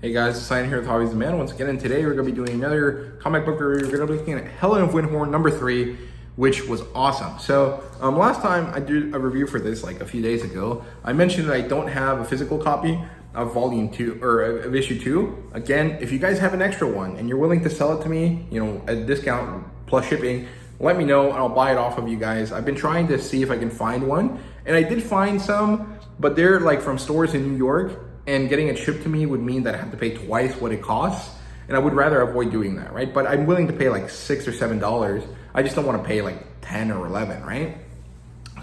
Hey guys, it's Simon here with HobbiesofaMan once again, and today we're going to be doing another comic book review. We're going to be looking at Helen of Wyndhorn number 3, which was awesome. So last time I did a review for this like a few days ago, I mentioned that I don't have a physical copy of volume 2 or of issue 2. Again, if you guys have an extra one and you're willing to sell it to me, you know, at a discount plus shipping, let me know and I'll buy it off of you guys. I've been trying to see if I can find one, and I did find some, but they're like from stores in New York, and getting it shipped to me would mean that I have to pay twice what it costs, and I would rather avoid doing that, right? But I'm willing to pay like $6 or $7. I just don't want to pay like 10 or 11, right?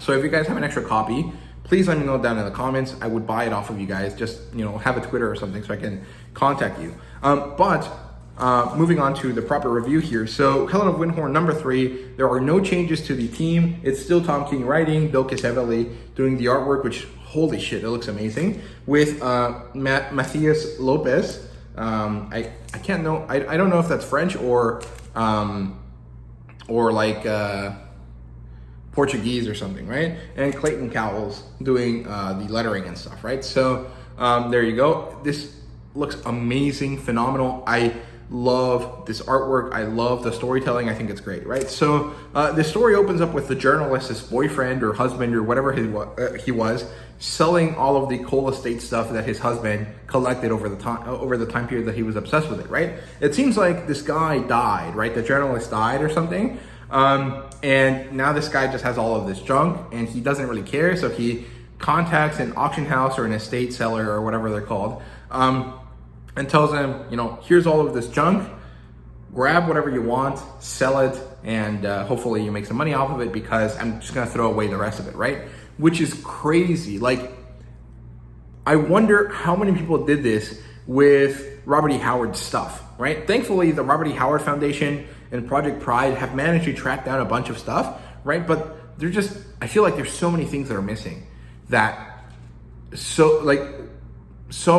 So if you guys have an extra copy, please let me know down in the comments. I would buy it off of you guys. Just, you know, have a Twitter or something so I can contact you. Moving on to the proper review here. So Helen of Wyndhorn number 3, there are no changes to the team. It's still Tom King writing, Bill Cassavelli doing the artwork, which holy shit, it looks amazing. With Matthias Lopez. I can't know, I don't know if that's French or like Portuguese or something, right? And Clayton Cowles doing the lettering and stuff, right? So there you go. This looks amazing, phenomenal. I love this artwork. I love the storytelling. I think it's great, right? So the story opens up with the journalist's boyfriend or husband or whatever he was selling all of the coal estate stuff that his husband collected over the time period that he was obsessed with it, right? It seems like this guy died, right? The journalist died or something. And now this guy just has all of this junk and he doesn't really care. So he contacts an auction house or an estate seller or whatever they're called, and tells them, you know, here's all of this junk, grab whatever you want, sell it, and hopefully you make some money off of it because I'm just gonna throw away the rest of it, right? Which is crazy. Like, I wonder how many people did this with Robert E. Howard's stuff, right? Thankfully, the Robert E. Howard Foundation and Project Pride have managed to track down a bunch of stuff, right? But they're just, I feel like there's so many things that are missing that so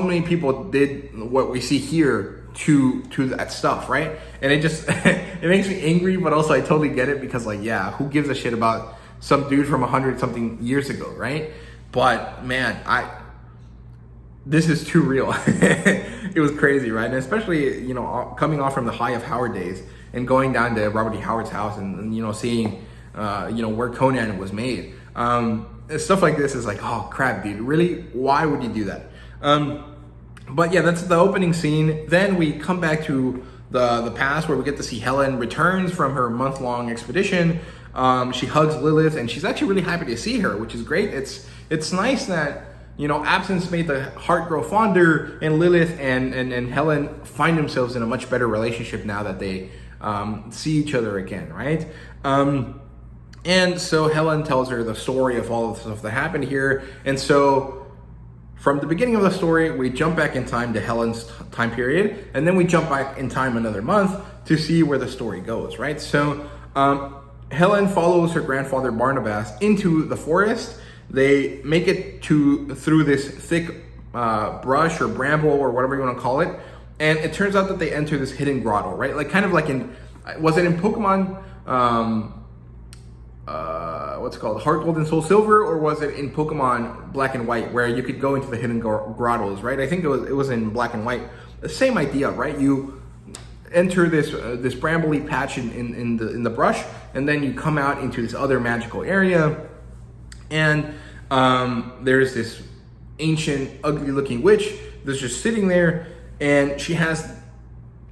many people did what we see here to that stuff, right? And it just, it makes me angry, but also I totally get it because like, yeah, who gives a shit about some dude from 100 something years ago, right? But man, this is too real. It was crazy, right? And especially, you know, coming off from the high of Howard days and going down to Robert E. Howard's house and you know, seeing, you know, where Conan was made. Stuff like this is like, oh crap, dude, really? Why would you do that? But yeah, that's the opening scene. Then we come back to the past where we get to see Helen returns from her month-long expedition. She hugs Lilith and she's actually really happy to see her, which is great. It's nice that, you know, absence made the heart grow fonder, and Lilith and Helen find themselves in a much better relationship now that they see each other again, right? And so Helen tells her the story of all of the stuff that happened here. And so from the beginning of the story, we jump back in time to Helen's time period, and then we jump back in time another month to see where the story goes, right? So Helen follows her grandfather Barnabas into the forest. They make it through this thick brush or bramble or whatever you want to call it, and it turns out that they enter this hidden grotto, right? Like kind of like was it in Pokemon? What's it called, Heart Gold and Soul Silver, or was it in Pokemon Black and White, where you could go into the hidden grottos, right? I think it was in Black and White. The same idea, right? You enter this brambly patch in the brush, and then you come out into this other magical area, and there's this ancient, ugly-looking witch that's just sitting there, and she has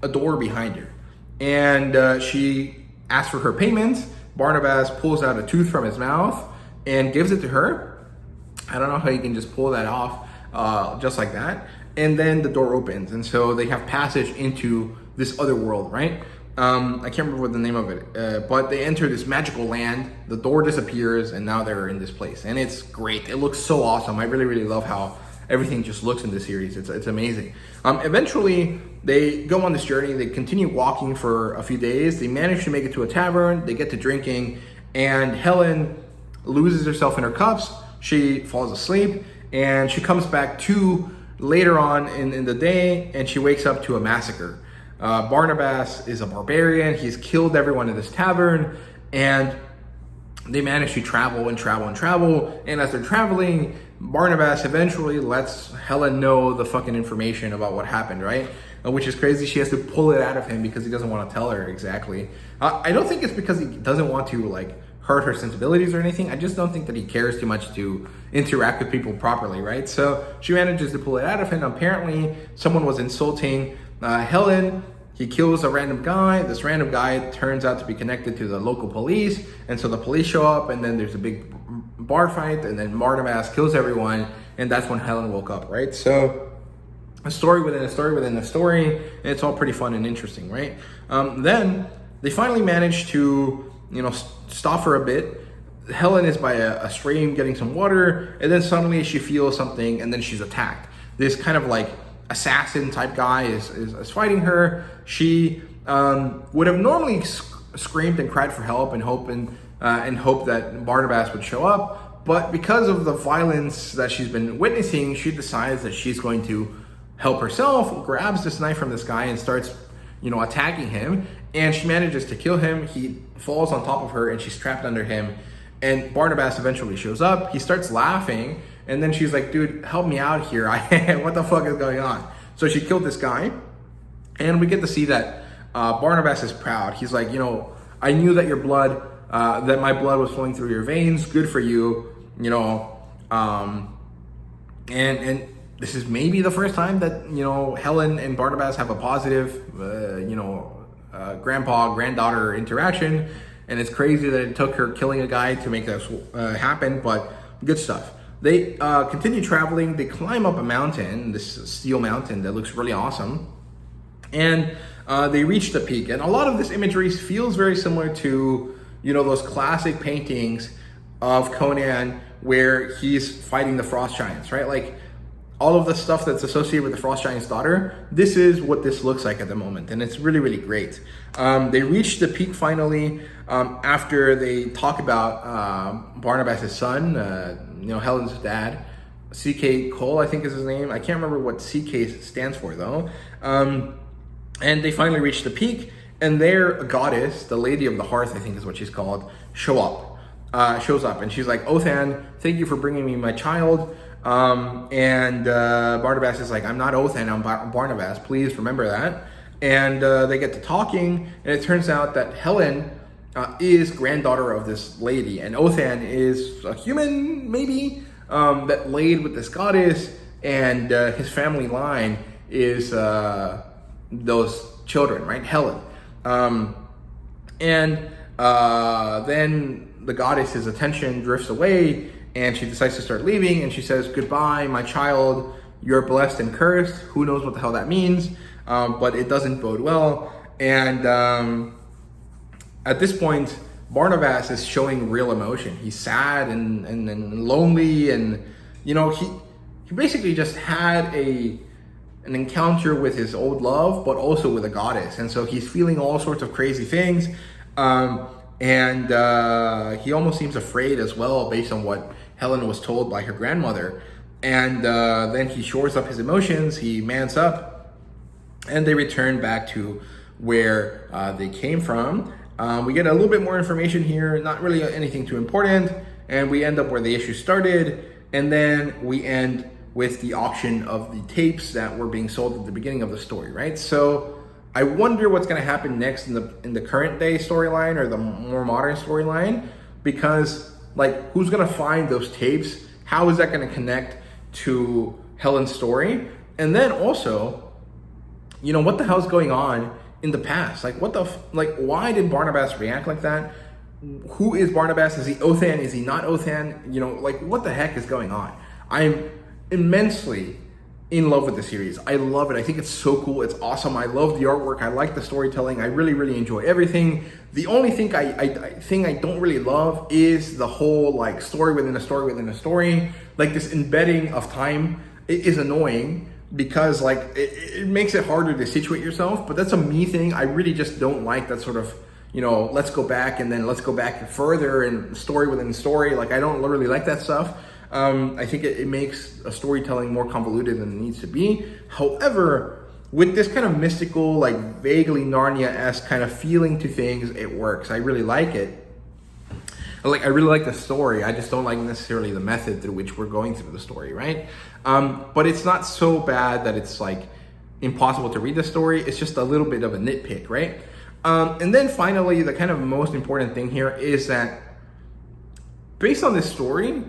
a door behind her, and she asks for her payment. Barnabas pulls out a tooth from his mouth and gives it to her. I don't know how you can just pull that off just like that. And then the door opens, and so they have passage into this other world, right? I can't remember what the name of it, but they enter this magical land, the door disappears, and now they're in this place. And it's great. It looks so awesome. I really, really love how everything just looks in this series. It's amazing. Eventually, they go on this journey. They continue walking for a few days. They manage to make it to a tavern. They get to drinking, and Helen loses herself in her cups. She falls asleep, and she comes back to later on in the day, and she wakes up to a massacre. Barnabas is a barbarian. He's killed everyone in this tavern, and they manage to travel and travel and travel. And as they're traveling, Barnabas eventually lets Helen know the fucking information about what happened, right? Which is crazy. She has to pull it out of him because he doesn't want to tell her exactly. I don't think it's because he doesn't want to like hurt her sensibilities or anything. I just don't think that he cares too much to interact with people properly, right? So she manages to pull it out of him. Apparently, someone was insulting Helen. He kills a random guy. This random guy turns out to be connected to the local police. And so the police show up, and then there's a big bar fight, and then Barnabas kills everyone. And that's when Helen woke up, right? So a story within a story within a story. And it's all pretty fun and interesting, right? Then they finally manage to, stop for a bit. Helen is by a stream getting some water, and then suddenly she feels something, and then she's attacked. This kind of like assassin type guy is fighting her. She would have normally screamed and cried for help and hope that Barnabas would show up, but because of the violence that she's been witnessing, she decides that she's going to help herself, grabs this knife from this guy and starts attacking him, and she manages to kill him. He falls on top of her and she's trapped under him, and Barnabas eventually shows up. He starts laughing, and then she's like, dude, help me out here. What the fuck is going on? So she killed this guy, and we get to see that Barnabas is proud. He's like, I knew that your blood, that my blood was flowing through your veins. Good for you, and this is maybe the first time that, Helen and Barnabas have a positive, grandpa-granddaughter interaction. And it's crazy that it took her killing a guy to make this happen, but good stuff. They continue traveling. They climb up a mountain, this steel mountain that looks really awesome. And they reach the peak. And a lot of this imagery feels very similar to, those classic paintings of Conan where he's fighting the frost giants, right? Like, all of the stuff that's associated with the Frost Giant's daughter, this is what this looks like at the moment, and it's really, really great. They reach the peak finally after they talk about Barnabas' son, Helen's dad, C.K. Cole, I think is his name. I can't remember what C.K. stands for, though. And they finally reach the peak, and there a goddess, the Lady of the Hearth, I think is what she's called, shows up, and she's like, Othan, thank you for bringing me my child. And Barnabas is like, I'm not Othan, I'm Barnabas, please remember that. And they get to talking, and it turns out that Helen is granddaughter of this lady, and Othan is a human, maybe, that laid with this goddess, and his family line is those children, right? Helen. Then the goddess's attention drifts away, and she decides to start leaving, and she says, goodbye, my child, you're blessed and cursed. Who knows what the hell that means, but it doesn't bode well. And at this point, Barnabas is showing real emotion. He's sad and lonely, and he basically just had an encounter with his old love, but also with a goddess, and so he's feeling all sorts of crazy things. And he almost seems afraid as well, based on what Helen was told by her grandmother. And then he shores up his emotions, he mans up, and they return back to where they came from. We get a little bit more information here, not really anything too important, and we end up where the issue started, and then we end with the auction of the tapes that were being sold at the beginning of the story, right? So I wonder what's going to happen next in the current day storyline, or the more modern storyline, because like, who's going to find those tapes? How is that going to connect to Helen's story? And then also, what the hell's going on in the past? Like, why did Barnabas react like that? Who is Barnabas? Is he Othan? Is he not Othan? What the heck is going on? I'm immensely in love with the series. I love it. I think it's so cool. It's awesome. I love the artwork. I like the storytelling. I really, really enjoy everything. The only thing I don't really love is the whole like story within a story within a story. Like, this embedding of time, it is annoying because like it makes it harder to situate yourself. But that's a me thing. I really just don't like that sort of, let's go back and then let's go back further and story within story. Like, I don't really like that stuff. I think it makes a storytelling more convoluted than it needs to be. However, with this kind of mystical, like vaguely Narnia-esque kind of feeling to things, it works. I really like it. Like, I really like the story. I just don't like necessarily the method through which we're going through the story, right? But it's not so bad that it's like impossible to read the story. It's just a little bit of a nitpick, right? And then finally, the kind of most important thing here is that based on this story,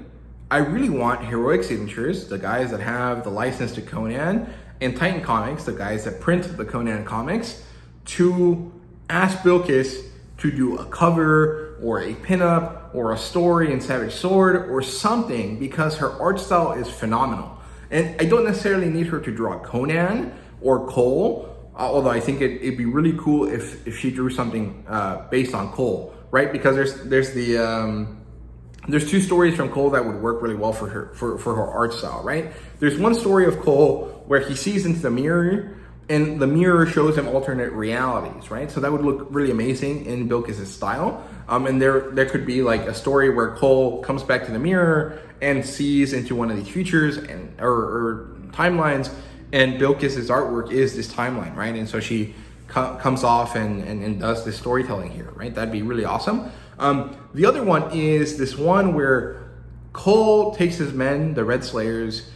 I really want Heroic Signatures, the guys that have the license to Conan, and Titan Comics, the guys that print the Conan comics, to ask Bilquis to do a cover or a pinup or a story in Savage Sword or something, because her art style is phenomenal. And I don't necessarily need her to draw Conan or Cole, although I think it'd be really cool if she drew something based on Cole, right? Because there's two stories from Cole that would work really well for her art style, right? There's one story of Cole where he sees into the mirror, and the mirror shows him alternate realities, right? So that would look really amazing in Bilquis' style. And there could be like a story where Cole comes back to the mirror and sees into one of these futures or timelines, and Bilquis' artwork is this timeline, right? And so she comes off and does this storytelling here, right? That'd be really awesome. The other one is this one where Cole takes his men, the Red Slayers,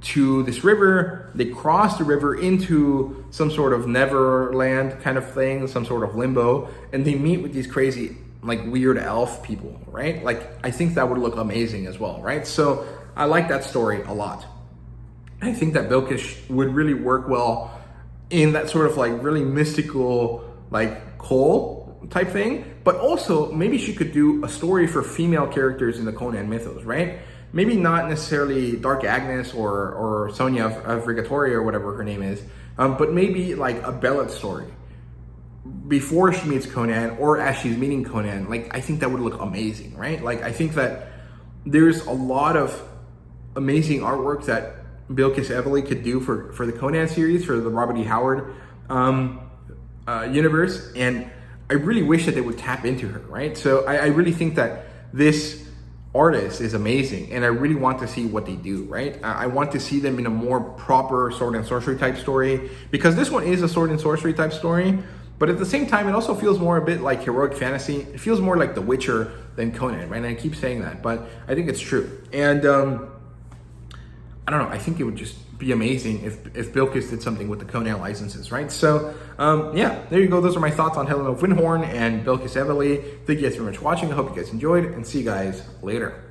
to this river. They cross the river into some sort of Neverland kind of thing, some sort of limbo, and they meet with these crazy, like, weird elf people, right? Like, I think that would look amazing as well, right? So I like that story a lot. I think that Bilquis would really work well in that sort of like really mystical, like Cole type thing, but also maybe she could do a story for female characters in the Conan mythos, right? Maybe not necessarily Dark Agnes or Sonia of Rigatoria or whatever her name is, but maybe like a Bellet story before she meets Conan or as she's meeting Conan. Like, I think that would look amazing, right? Like, I think that there's a lot of amazing artwork that Bilquis Evely could do for the Conan series, for the Robert E. Howard universe, and I really wish that they would tap into her, right? So I really think that this artist is amazing, and I really want to see what they do, right? I want to see them in a more proper sword and sorcery type story, because this one is a sword and sorcery type story, but at the same time, it also feels more a bit like heroic fantasy. It feels more like The Witcher than Conan, right? And I keep saying that, but I think it's true. And I don't know, I think it would just be amazing if Bilquis did something with the Conan licenses, right? So, yeah, there you go. Those are my thoughts on Helen of Wyndhorn and Bilquis Evely. Thank you guys very much for watching. I hope you guys enjoyed, and see you guys later.